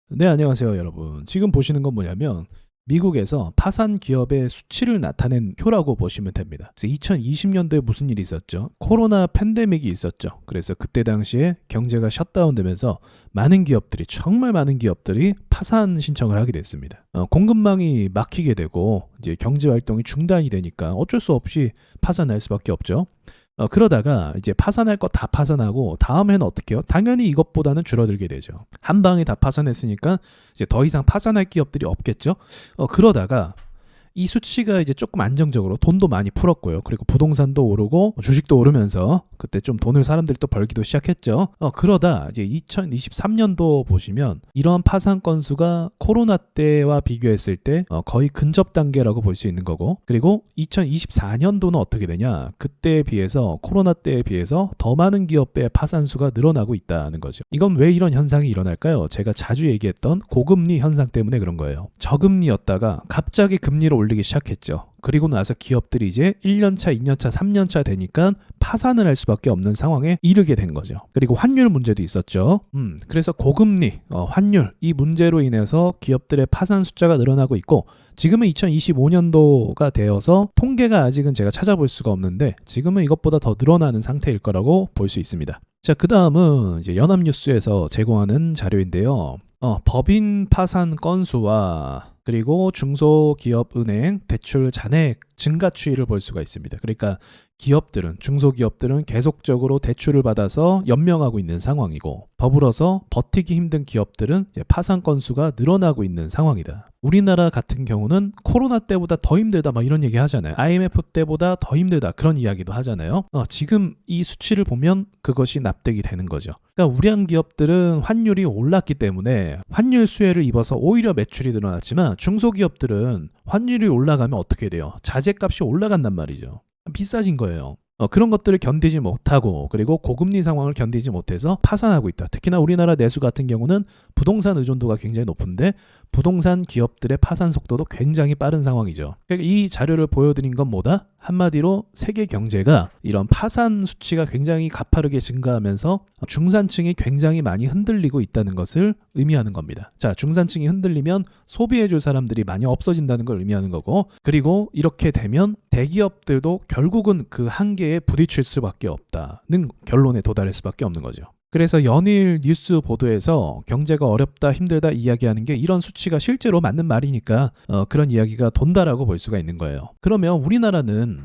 네, 안녕하세요, 여러분. 지금 보시는 건 뭐냐면 미국에서 파산 기업의 수치를 나타낸 표라고 보시면 됩니다. 그래서 2020년도에 무슨 일이 있었죠? 코로나 팬데믹이 있었죠. 그래서 그때 당시에 경제가 셧다운되면서 많은 기업들이, 정말 많은 기업들이 파산 신청을 하게 됐습니다. 공급망이 막히게 되고 이제 경제 활동이 중단이 되니까 어쩔 수 없이 파산할 수밖에 없죠. 그러다가 이제 파산할 거 다 파산하고 다음 해는 어떻게 해요? 당연히 이것보다는 줄어들게 되죠. 한 방에 다 파산했으니까 이제 더 이상 파산할 기업들이 없겠죠. 그러다가 이 수치가 이제 조금 안정적으로 돈도 많이 풀었고요. 그리고 부동산도 오르고 주식도 오르면서 그때 좀 돈을 사람들이 또 벌기도 시작했죠. 그러다 이제 2023년도 보시면 이러한 파산 건수가 코로나 때와 비교했을 때 거의 근접 단계라고 볼 수 있는 거고, 그리고 2024년도는 어떻게 되냐? 그때에 비해서, 코로나 때에 비해서 더 많은 기업의 파산 수가 늘어나고 있다는 거죠. 이건 왜 이런 현상이 일어날까요? 제가 자주 얘기했던 고금리 현상 때문에 그런 거예요. 저금리였다가 갑자기 금리를 올리기 시작했죠. 그리고 나서 기업들이 이제 1년차, 2년차, 3년차 되니까 파산을 할 수밖에 없는 상황에 이르게 된 거죠. 그리고 환율 문제도 있었죠. 그래서 고금리, 환율, 이 문제로 인해서 기업들의 파산 숫자가 늘어나고 있고, 지금은 2025년도가 되어서 통계가 아직은 제가 찾아볼 수가 없는데 지금은 이것보다 더 늘어나는 상태일 거라고 볼 수 있습니다. 자, 그 다음은 이제 연합뉴스에서 제공하는 자료인데요. 법인 파산 건수와 그리고 중소기업은행 대출 잔액 증가 추이를 볼 수가 있습니다. 그러니까 기업들은, 중소기업들은 계속적으로 대출을 받아서 연명하고 있는 상황이고, 더불어서 버티기 힘든 기업들은 이제 파산 건수가 늘어나고 있는 상황이다. 우리나라 같은 경우는 코로나 때보다 더 힘들다 막 이런 얘기 하잖아요. IMF 때보다 더 힘들다 그런 이야기도 하잖아요. 지금 이 수치를 보면 그것이 납득이 되는 거죠. 그러니까 우량 기업들은 환율이 올랐기 때문에 환율 수혜를 입어서 오히려 매출이 늘어났지만, 중소기업들은 환율이 올라가면 어떻게 돼요? 자재값이 올라간단 말이죠. 비싸진 거예요. 그런 것들을 견디지 못하고, 그리고 고금리 상황을 견디지 못해서 파산하고 있다. 특히나 우리나라 내수 같은 경우는 부동산 의존도가 굉장히 높은데 부동산 기업들의 파산 속도도 굉장히 빠른 상황이죠. 그러니까 이 자료를 보여드린 건 뭐다? 한마디로 세계 경제가 이런 파산 수치가 굉장히 가파르게 증가하면서 중산층이 굉장히 많이 흔들리고 있다는 것을 의미하는 겁니다. 자, 중산층이 흔들리면 소비해줄 사람들이 많이 없어진다는 걸 의미하는 거고, 그리고 이렇게 되면 대기업들도 결국은 그 한계에 부딪힐 수밖에 없다는 결론에 도달할 수밖에 없는 거죠. 그래서 연일 뉴스 보도에서 경제가 어렵다, 힘들다 이야기하는 게 이런 수치가 실제로 맞는 말이니까 그런 이야기가 돈다라고 볼 수가 있는 거예요. 그러면 우리나라는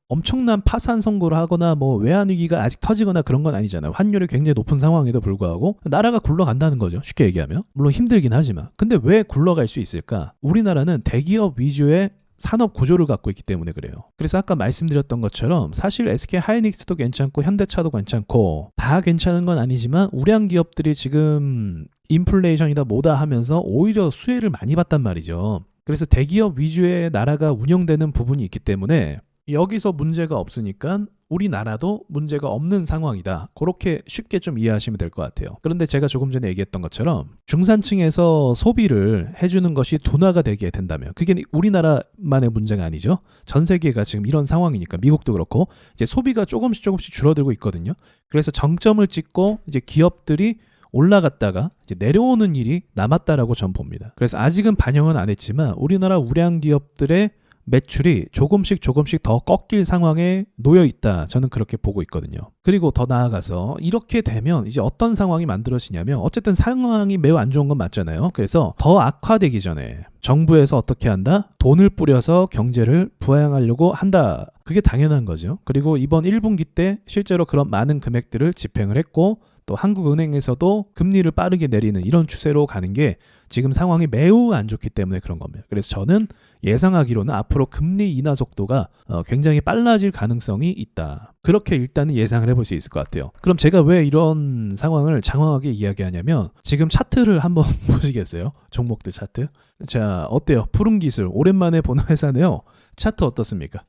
엄청난 파산 선고를 하거나 외환 위기가 아직 터지거나 그런 건 아니잖아요. 환율이 굉장히 높은 상황에도 불구하고 나라가 굴러간다는 거죠. 쉽게 얘기하면. 물론 힘들긴 하지만. 근데 왜 굴러갈 수 있을까? 우리나라는 대기업 위주의 산업 구조를 갖고 있기 때문에 그래요. 그래서 아까 말씀드렸던 것처럼 사실 SK 하이닉스도 괜찮고 현대차도 괜찮고 다 괜찮은 건 아니지만 우량 기업들이 지금 인플레이션이다 뭐다 하면서 오히려 수혜를 많이 봤단 말이죠. 그래서 대기업 위주의 나라가 운영되는 부분이 있기 때문에 여기서 문제가 없으니까 우리나라도 문제가 없는 상황이다. 그렇게 쉽게 좀 이해하시면 될 것 같아요. 그런데 제가 조금 전에 얘기했던 것처럼 중산층에서 소비를 해주는 것이 둔화가 되게 된다면, 그게 우리나라만의 문제가 아니죠. 전 세계가 지금 이런 상황이니까, 미국도 그렇고 이제 소비가 조금씩 줄어들고 있거든요. 그래서 정점을 찍고 이제 기업들이 올라갔다가 이제 내려오는 일이 남았다라고 전 봅니다. 그래서 아직은 반영은 안 했지만 우리나라 우량 기업들의 매출이 조금씩 더 꺾일 상황에 놓여 있다. 저는 그렇게 보고 있거든요. 그리고 더 나아가서 이렇게 되면 이제 어떤 상황이 만들어지냐면, 어쨌든 상황이 매우 안 좋은 건 맞잖아요. 그래서 더 악화되기 전에 정부에서 어떻게 한다? 돈을 뿌려서 경제를 부양하려고 한다. 그게 당연한 거죠. 그리고 이번 1분기 때 실제로 그런 많은 금액들을 집행을 했고, 또 한국은행에서도 금리를 빠르게 내리는 이런 추세로 가는 게 지금 상황이 매우 안 좋기 때문에 그런 겁니다. 그래서 저는 예상하기로는 앞으로 금리 인하 속도가 굉장히 빨라질 가능성이 있다. 그렇게 일단은 예상을 해볼 수 있을 것 같아요. 그럼 제가 왜 이런 상황을 장황하게 이야기하냐면, 지금 차트를 한번 보시겠어요? 종목들 차트. 자, 어때요? 푸른기술 오랜만에 보는 회사네요. 차트 어떻습니까?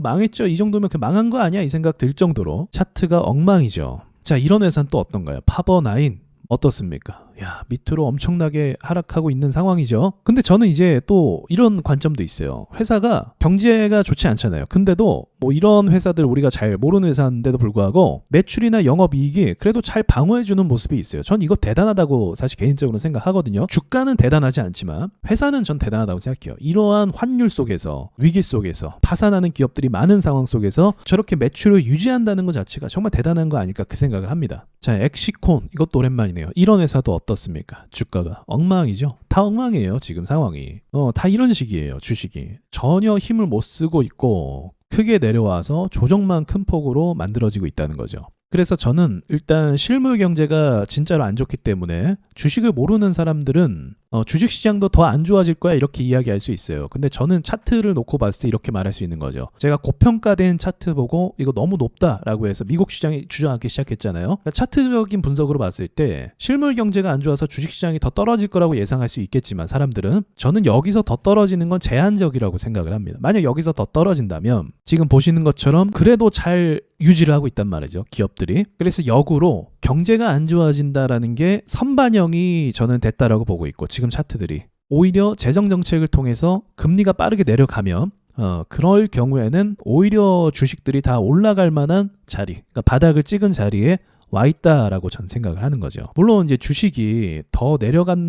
망했죠. 이 정도면 망한 거 아니야? 이 생각 들 정도로 차트가 엉망이죠. 자, 이런 회사는 또 어떤가요? 파버나인 어떻습니까? 야, 밑으로 엄청나게 하락하고 있는 상황이죠. 근데 저는 이제 또 이런 관점도 있어요. 회사가 경제가 좋지 않잖아요. 근데도 뭐 이런 회사들 우리가 잘 모르는 회사인데도 불구하고 매출이나 영업이익이 그래도 잘 방어해주는 모습이 있어요. 전 이거 대단하다고 사실 개인적으로 생각하거든요. 주가는 대단하지 않지만 회사는 전 대단하다고 생각해요. 이러한 환율 속에서 위기 속에서 파산하는 기업들이 많은 상황 속에서 저렇게 매출을 유지한다는 것 자체가 정말 대단한 거 아닐까 그 생각을 합니다. 자, 엑시콘 이것도 오랜만이네요. 이런 회사도 어떻습니까? 주가가 엉망이죠. 다 엉망이에요. 지금 상황이. 다 이런 식이에요. 주식이. 전혀 힘을 못 쓰고 있고 크게 내려와서 조정만 큰 폭으로 만들어지고 있다는 거죠. 그래서 저는 일단 실물 경제가 진짜로 안 좋기 때문에 주식을 모르는 사람들은 주식시장도 더 안 좋아질 거야 이렇게 이야기할 수 있어요. 근데 저는 차트를 놓고 봤을 때 이렇게 말할 수 있는 거죠. 제가 고평가된 차트 보고 이거 너무 높다라고 해서 미국 시장이 주저앉기 시작했잖아요. 그러니까 차트적인 분석으로 봤을 때 실물 경제가 안 좋아서 주식시장이 더 떨어질 거라고 예상할 수 있겠지만 사람들은 저는 여기서 더 떨어지는 건 제한적이라고 생각을 합니다. 만약 여기서 더 떨어진다면 지금 보시는 것처럼 그래도 잘 유지를 하고 있단 말이죠. 기업들이. 그래서 역으로 경제가 안 좋아진다라는 게 선반영이 저는 됐다라고 보고 있고 지금 차트들이 오히려 재정 정책을 통해서 금리가 빠르게 내려가면 그럴 경우에는 오히려 주식들이 다 올라갈 만한 자리, 그러니까 바닥을 찍은 자리에 와 있다라고 전 생각을 하는 거죠. 물론 이제 주식이 더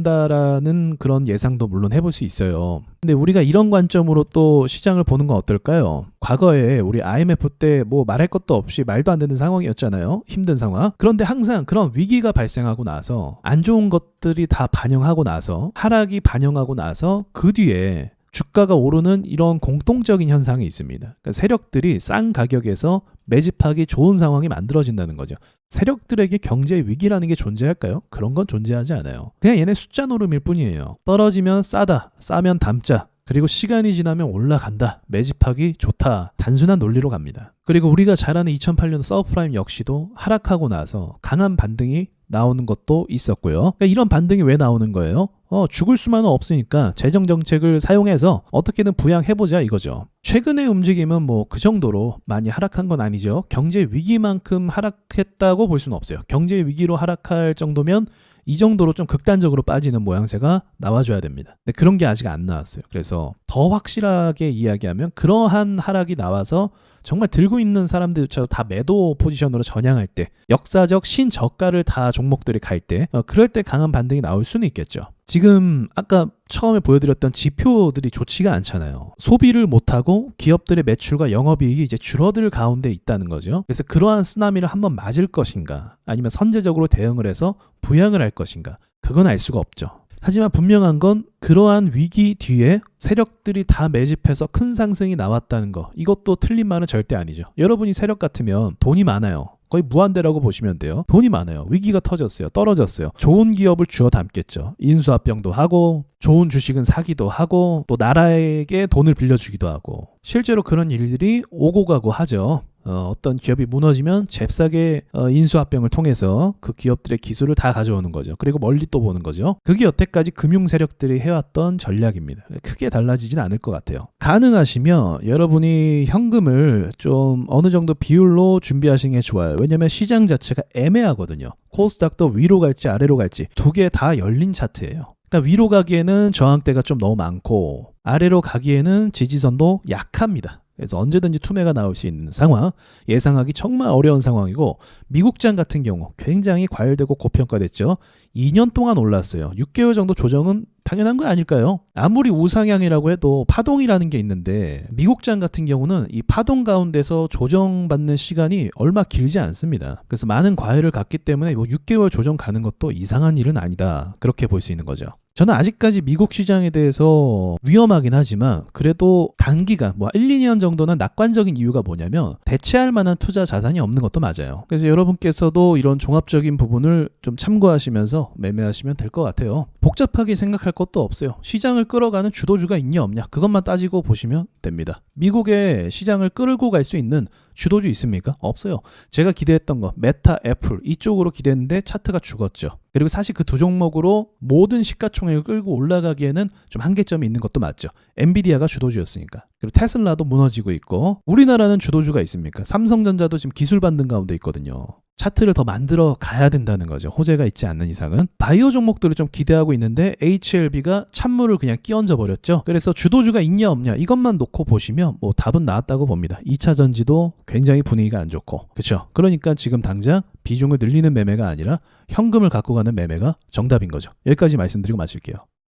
내려간다라는 그런 예상도 물론 해볼 수 있어요. 근데 우리가 이런 관점으로 또 시장을 보는 건 어떨까요? 과거에 우리 IMF 때 뭐 말할 것도 없이 말도 안 되는 상황이었잖아요. 힘든 상황. 그런데 항상 그런 위기가 발생하고 나서 안 좋은 것들이 다 반영하고 나서 하락이 반영하고 나서 그 뒤에 주가가 오르는 이런 공통적인 현상이 있습니다. 그러니까 세력들이 싼 가격에서 매집하기 좋은 상황이 만들어진다는 거죠. 세력들에게 경제 위기라는 게 존재할까요? 그런 건 존재하지 않아요. 그냥 얘네 숫자 노름일 뿐이에요. 떨어지면 싸다, 싸면 담자. 그리고 시간이 지나면 올라간다. 매집하기 좋다. 단순한 논리로 갑니다. 그리고 우리가 잘 아는 2008년 서브프라임 역시도 하락하고 나서 강한 반등이 나오는 것도 있었고요. 그러니까 이런 반등이 왜 나오는 거예요? 죽을 수만은 없으니까 재정 정책을 사용해서 어떻게든 부양해보자 이거죠. 최근의 움직임은 뭐 그 정도로 많이 하락한 건 아니죠. 경제 위기만큼 하락했다고 볼 수는 없어요. 경제 위기로 하락할 정도면 이 정도로 좀 극단적으로 빠지는 모양새가 나와줘야 됩니다. 근데 그런 게 아직 안 나왔어요. 그래서 더 확실하게 이야기하면 그러한 하락이 나와서 정말 들고 있는 사람들조차도 다 매도 포지션으로 전향할 때 역사적 신저가를 다 종목들이 갈 때 그럴 때 강한 반등이 나올 수는 있겠죠. 지금 아까 처음에 보여드렸던 지표들이 좋지가 않잖아요. 소비를 못하고 기업들의 매출과 영업이익이 이제 줄어들 가운데 있다는 거죠. 그래서 그러한 쓰나미를 한번 맞을 것인가 아니면 선제적으로 대응을 해서 부양을 할 것인가 그건 알 수가 없죠. 하지만 분명한 건 그러한 위기 뒤에 세력들이 다 매집해서 큰 상승이 나왔다는 거 이것도 틀린 말은 절대 아니죠. 여러분이 세력 같으면 돈이 많아요. 거의 무한대라고 보시면 돼요. 돈이 많아요. 위기가 터졌어요. 떨어졌어요. 좋은 기업을 주워 담겠죠. 인수합병도 하고 좋은 주식은 사기도 하고 또 나라에게 돈을 빌려주기도 하고 실제로 그런 일들이 오고 가고 하죠. 어떤 기업이 무너지면 잽싸게 인수합병을 통해서 그 기업들의 기술을 다 가져오는 거죠. 그리고 멀리 또 보는 거죠. 그게 여태까지 금융 세력들이 해왔던 전략입니다. 크게 달라지진 않을 것 같아요. 가능하시면 여러분이 현금을 좀 어느 정도 비율로 준비하시는 게 좋아요. 왜냐하면 시장 자체가 애매하거든요. 코스닥도 위로 갈지 아래로 갈지 두 개 다 열린 차트예요. 그러니까 위로 가기에는 저항대가 좀 너무 많고 아래로 가기에는 지지선도 약합니다. 그래서 언제든지 투매가 나올 수 있는 상황 예상하기 정말 어려운 상황이고 미국장 같은 경우 굉장히 과열되고 고평가됐죠. 2년 동안 올랐어요. 6개월 정도 조정은 당연한 거 아닐까요? 아무리 우상향이라고 해도 파동이라는 게 있는데 미국장 같은 경우는 이 파동 가운데서 조정받는 시간이 얼마 길지 않습니다. 그래서 많은 과열을 갖기 때문에 뭐 6개월 조정 가는 것도 이상한 일은 아니다. 그렇게 볼 수 있는 거죠. 저는 아직까지 미국 시장에 대해서 위험하긴 하지만 그래도 단기간 뭐 1, 2년 정도는 낙관적인 이유가 뭐냐면 대체할 만한 투자 자산이 없는 것도 맞아요. 그래서 여러분께서도 이런 종합적인 부분을 좀 참고하시면서 매매하시면 될 것 같아요. 복잡하게 생각할 것도 없어요. 시장을 끌어가는 주도주가 있냐 없냐 그것만 따지고 보시면 됩니다. 미국의 시장을 끌고 갈 수 있는 주도주 있습니까? 없어요. 제가 기대했던 거 메타, 애플 이쪽으로 기대했는데 차트가 죽었죠. 그리고 사실 그 두 종목으로 모든 시가총액을 끌고 올라가기에는 좀 한계점이 있는 것도 맞죠. 엔비디아가 주도주였으니까. 그리고 테슬라도 무너지고 있고 우리나라는 주도주가 있습니까? 삼성전자도 지금 기술 반등 가운데 있거든요. 차트를 더 만들어 가야 된다는 거죠. 호재가 있지 않는 이상은. 바이오 종목들을 좀 기대하고 있는데 HLB가 찬물을 그냥 끼얹어 버렸죠. 그래서 주도주가 있냐 없냐 이것만 놓고 보시면 뭐 답은 나왔다고 봅니다. 2차 전지도 굉장히 분위기가 안 좋고, 그렇죠? 그러니까 지금 당장 비중을 늘리는 매매가 아니라 현금을 갖고 가는 매매가 정답인 거죠. 여기까지 말씀드리고 마칠게요.